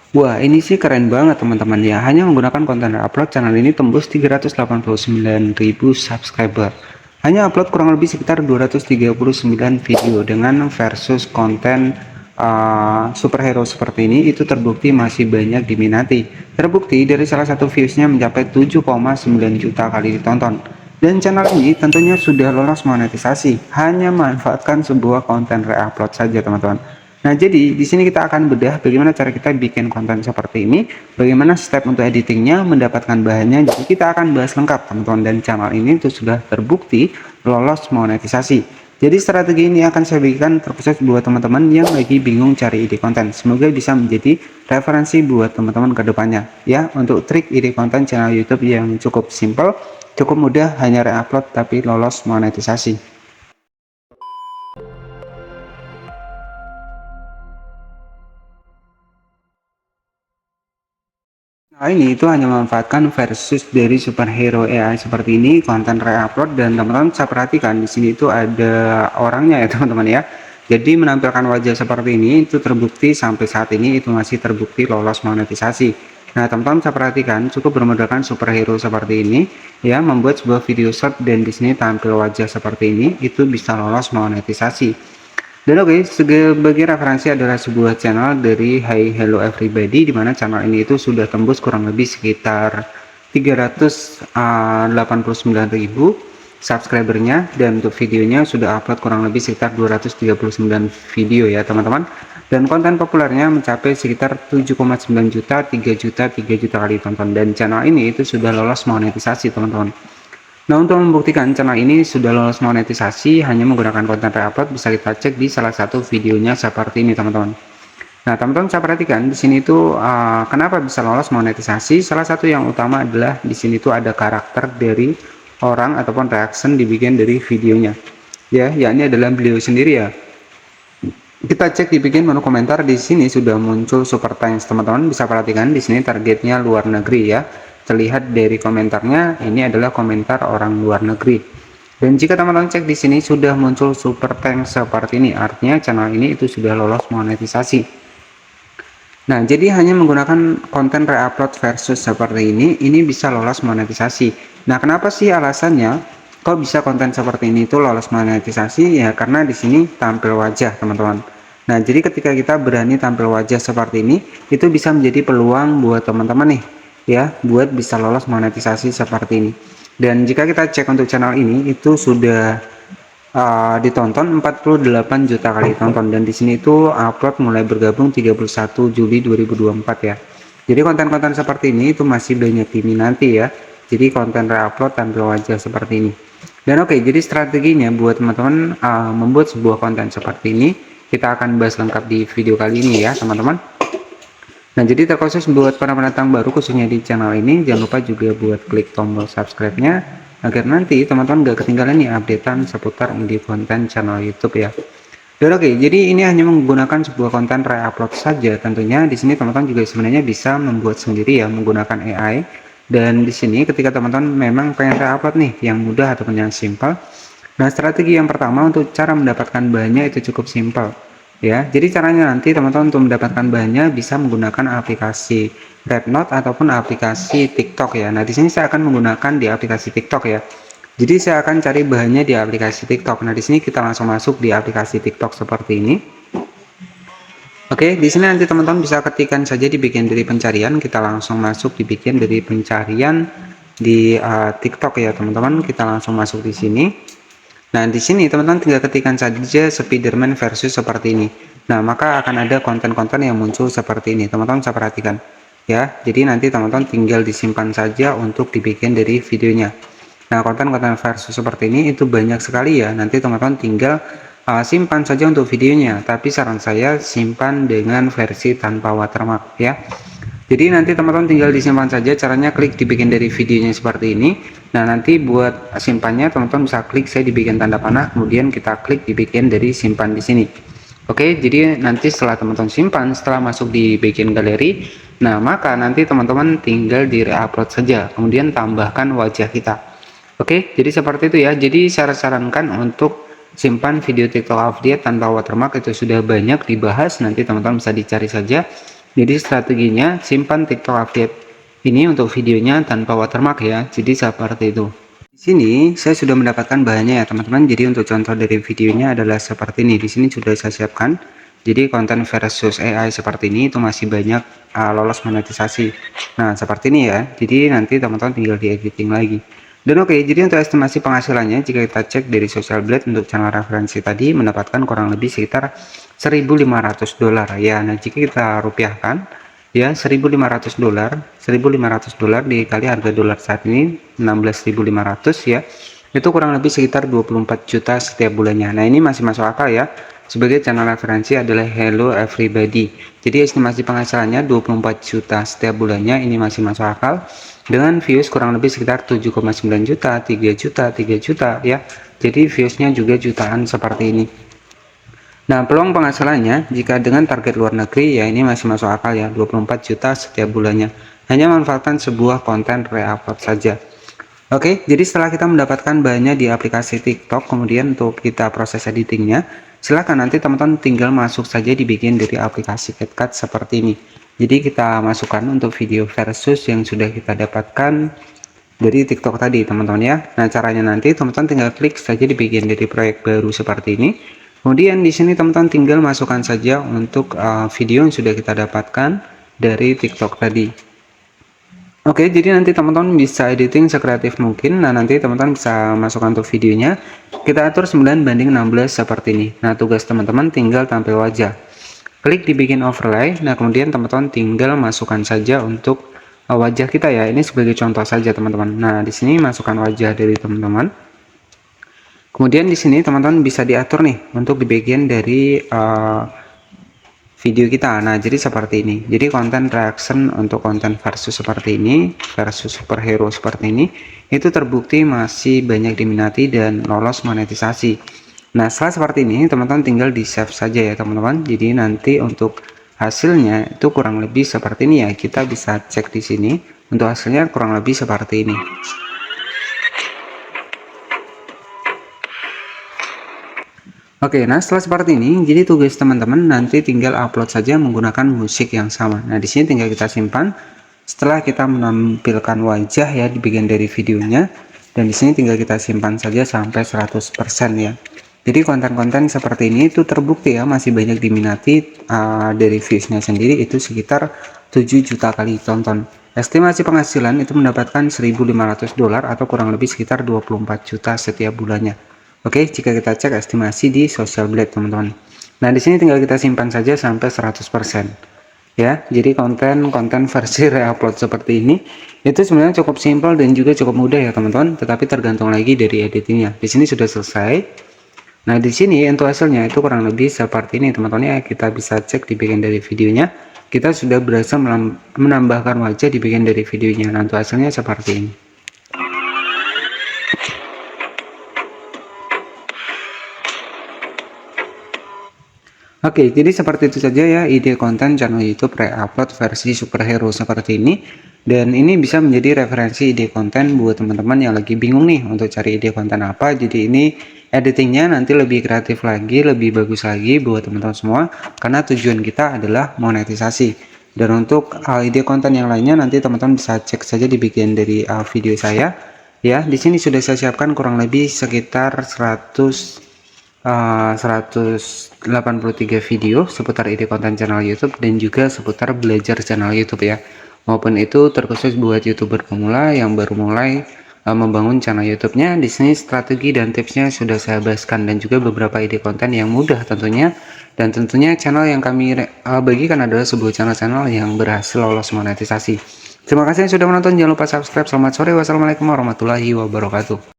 Wah, ini sih keren banget teman-teman ya. Hanya menggunakan konten upload, channel ini tembus 389.000 subscriber. Hanya upload kurang lebih sekitar 239 video dengan versus konten superhero seperti ini, itu terbukti masih banyak diminati. Terbukti dari salah satu viewsnya mencapai 7,9 juta kali ditonton. Dan channel ini tentunya sudah lolos monetisasi, hanya manfaatkan sebuah konten re-upload saja teman-teman. Nah, jadi di sini kita akan bedah bagaimana cara kita bikin konten seperti ini, bagaimana step untuk editingnya, mendapatkan bahannya. Jadi kita akan bahas lengkap teman-teman, dan channel ini itu sudah terbukti lolos monetisasi. Jadi strategi ini akan saya bagikan terkhusus buat teman-teman yang lagi bingung cari ide konten. Semoga bisa menjadi referensi buat teman-teman ke depannya ya, untuk trik ide konten channel YouTube yang cukup simple, cukup mudah, hanya re-upload tapi lolos monetisasi. Nah, ini itu hanya memanfaatkan versus dari superhero AI seperti ini, konten re-upload, dan teman-teman saya perhatikan di sini itu ada orangnya ya teman-teman ya. Jadi menampilkan wajah seperti ini itu terbukti sampai saat ini itu masih terbukti lolos monetisasi. Nah, teman-teman saya perhatikan cukup bermodalkan superhero seperti ini ya, membuat sebuah video short dan di sini tampil wajah seperti ini itu bisa lolos monetisasi. Dan oke, sebagai referensi adalah sebuah channel dari Hi Hello Everybody, di mana channel ini itu sudah tembus kurang lebih sekitar 389.000 subscribernya, dan untuk videonya sudah upload kurang lebih sekitar 239 video ya teman-teman. Dan konten populernya mencapai sekitar 7,9 juta, 3 juta, 3 juta kali tonton, dan channel ini itu sudah lolos monetisasi teman-teman. Nah, untuk membuktikan channel ini sudah lolos monetisasi hanya menggunakan konten re-upload, bisa kita cek di salah satu videonya seperti ini teman-teman. Nah, teman-teman saya perhatikan di sini tuh kenapa bisa lolos monetisasi. Salah satu yang utama adalah di sini tuh ada karakter dari orang ataupun reaction dibikin dari videonya. Ya, yakni adalah beliau sendiri ya. Kita cek di bagian menu komentar, di sini sudah muncul super thanks teman-teman. Bisa perhatikan di sini targetnya luar negeri ya. Terlihat dari komentarnya ini adalah komentar orang luar negeri. Dan jika teman-teman cek di sini sudah muncul super thanks seperti ini, artinya channel ini itu sudah lolos monetisasi. Nah, jadi hanya menggunakan konten re-upload versus seperti ini bisa lolos monetisasi. Nah, kenapa sih alasannya kok bisa konten seperti ini itu lolos monetisasi? Ya karena di sini tampil wajah teman-teman. Nah, jadi ketika kita berani tampil wajah seperti ini, itu bisa menjadi peluang buat teman-teman nih ya, buat bisa lolos monetisasi seperti ini. Dan jika kita cek untuk channel ini itu sudah ditonton 48 juta kali tonton, dan di sini itu upload mulai bergabung 31 Juli 2024 ya. Jadi konten-konten seperti ini itu masih banyak diminati ya. Jadi konten re-upload tampil wajah seperti ini. Dan oke, jadi strateginya buat teman-teman membuat sebuah konten seperti ini kita akan bahas lengkap di video kali ini ya teman-teman. Nah, jadi terkhusus buat para pendatang baru khususnya di channel ini, jangan lupa juga buat klik tombol subscribe-nya agar nanti teman-teman gak ketinggalan nih updatean seputar ide konten channel YouTube ya. Dan oke, jadi ini hanya menggunakan sebuah konten re-upload saja. Tentunya di sini teman-teman juga sebenarnya bisa membuat sendiri ya menggunakan AI. Dan di sini ketika teman-teman memang pengen re-upload nih yang mudah ataupun yang simple. Nah, strategi yang pertama untuk cara mendapatkan bahannya itu cukup simpel. Ya, jadi caranya nanti teman-teman untuk mendapatkan bahannya bisa menggunakan aplikasi Rednote ataupun aplikasi TikTok ya. Nah, di sini saya akan menggunakan di aplikasi TikTok ya. Jadi saya akan cari bahannya di aplikasi TikTok. Nah, di sini kita langsung masuk di aplikasi TikTok seperti ini. Oke, di sini nanti teman-teman bisa ketikkan saja di bagian dari pencarian. Kita langsung masuk di bagian dari pencarian di TikTok ya, teman-teman. Kita langsung masuk di sini. Nah, di sini teman-teman tinggal ketikkan saja Spiderman versus seperti ini. Nah, maka akan ada konten-konten yang muncul seperti ini. Teman-teman bisa perhatikan. Ya, jadi nanti teman-teman tinggal disimpan saja untuk dibikin dari videonya. Nah, konten-konten versus seperti ini itu banyak sekali ya. Nanti teman-teman tinggal simpan saja untuk videonya. Tapi saran saya simpan dengan versi tanpa watermark ya. Jadi nanti teman-teman tinggal disimpan saja, caranya klik dibikin dari videonya seperti ini. Nah, nanti buat simpannya teman-teman bisa klik saya dibikin tanda panah, kemudian kita klik dibikin dari simpan di sini. Oke, jadi nanti setelah teman-teman simpan, setelah masuk di bagian galeri, nah maka nanti teman-teman tinggal di re-upload saja, kemudian tambahkan wajah kita. Oke, jadi seperti itu ya. Jadi saya sarankan untuk simpan video TikTok update tanpa watermark itu sudah banyak dibahas, nanti teman-teman bisa dicari saja. Jadi strateginya simpan TikTok update ini untuk videonya tanpa watermark ya. Jadi seperti itu. Di sini saya sudah mendapatkan bahannya ya teman-teman. Jadi untuk contoh dari videonya adalah seperti ini. Di sini sudah saya siapkan. Jadi konten versus AI seperti ini itu masih banyak lolos monetisasi. Nah seperti ini ya. Jadi nanti teman-teman tinggal di editing lagi. Dan oke, jadi untuk estimasi penghasilannya jika kita cek dari Social Blade untuk channel referensi tadi mendapatkan kurang lebih sekitar $1.500 ya. Nah jika kita rupiahkan ya, $1.500 dikali harga dolar saat ini 16.500 ya, itu kurang lebih sekitar 24 juta setiap bulannya. Nah ini masih masuk akal ya. Sebagai channel referensi adalah Hello Everybody, jadi estimasi penghasilannya 24 juta setiap bulannya, ini masih masuk akal dengan views kurang lebih sekitar 7,9 juta, 3 juta, 3 juta ya. Jadi viewsnya juga jutaan seperti ini. Nah, peluang penghasilannya jika dengan target luar negeri ya ini masih masuk akal ya, 24 juta setiap bulannya. Hanya manfaatkan sebuah konten re-upload saja. Oke, jadi setelah kita mendapatkan bahannya di aplikasi TikTok, kemudian untuk kita proses editingnya, silakan nanti teman-teman tinggal masuk saja di bagian dari aplikasi CapCut seperti ini. Jadi kita masukkan untuk video versus yang sudah kita dapatkan dari TikTok tadi teman-teman ya. Nah, caranya nanti teman-teman tinggal klik saja di bagian dari proyek baru seperti ini. Kemudian di sini teman-teman tinggal masukkan saja untuk video yang sudah kita dapatkan dari TikTok tadi. Oke, jadi nanti teman-teman bisa editing sekreatif mungkin. Nah, nanti teman-teman bisa masukkan untuk videonya. Kita atur 9:16 seperti ini. Nah, tugas teman-teman tinggal tampil wajah. Klik di bikin overlay. Nah, kemudian teman-teman tinggal masukkan saja untuk wajah kita ya. Ini sebagai contoh saja teman-teman. Nah, di sini masukkan wajah dari teman-teman. Kemudian di sini teman-teman bisa diatur nih untuk di bagian dari video kita. Nah, jadi seperti ini. Jadi konten reaction untuk konten versus seperti ini, versus superhero seperti ini, itu terbukti masih banyak diminati dan lolos monetisasi. Nah, setelah seperti ini, teman-teman tinggal di save saja ya teman-teman. Jadi nanti untuk hasilnya itu kurang lebih seperti ini ya. Kita bisa cek di sini. Untuk hasilnya kurang lebih seperti ini. Oke, nah setelah seperti ini, jadi tugas teman-teman nanti tinggal upload saja menggunakan musik yang sama. Nah, di sini tinggal kita simpan. Setelah kita menampilkan wajah ya di bagian dari videonya, dan di sini tinggal kita simpan saja sampai 100% ya. Jadi konten-konten seperti ini itu terbukti ya masih banyak diminati dari viewsnya sendiri itu sekitar 7 juta kali tonton. Estimasi penghasilan itu mendapatkan $1.500 atau kurang lebih sekitar 24 juta setiap bulannya. Oke, jika kita cek estimasi di Social Blade teman-teman. Nah, di sini tinggal kita simpan saja sampai 100%. Ya, jadi konten versi re-upload seperti ini itu sebenarnya cukup simpel dan juga cukup mudah ya teman-teman, tetapi tergantung lagi dari editingnya. Di sini sudah selesai. Nah, di sini untuk hasilnya itu kurang lebih seperti ini teman-teman ya. Kita bisa cek di bagian dari videonya. Kita sudah berhasil menambahkan wajah di bagian dari videonya. Nah, untuk hasilnya seperti ini. Oke, jadi seperti itu saja ya ide konten channel YouTube re-upload versi superhero seperti ini. Dan ini bisa menjadi referensi ide konten buat teman-teman yang lagi bingung nih untuk cari ide konten apa. Jadi ini editingnya nanti lebih kreatif lagi, lebih bagus lagi buat teman-teman semua. Karena tujuan kita adalah monetisasi. Dan untuk ide konten yang lainnya nanti teman-teman bisa cek saja di bagian dari video saya. Ya, di sini sudah saya siapkan kurang lebih sekitar 183 video seputar ide konten channel YouTube dan juga seputar belajar channel YouTube ya, maupun itu terkhusus buat YouTuber pemula yang baru mulai membangun channel YouTube-nya. Di sini strategi dan tipsnya sudah saya bahaskan dan juga beberapa ide konten yang mudah tentunya, dan tentunya channel yang kami bagikan adalah sebuah channel yang berhasil lolos monetisasi. Terima kasih yang sudah menonton, jangan lupa subscribe. Selamat sore, wassalamualaikum warahmatullahi wabarakatuh.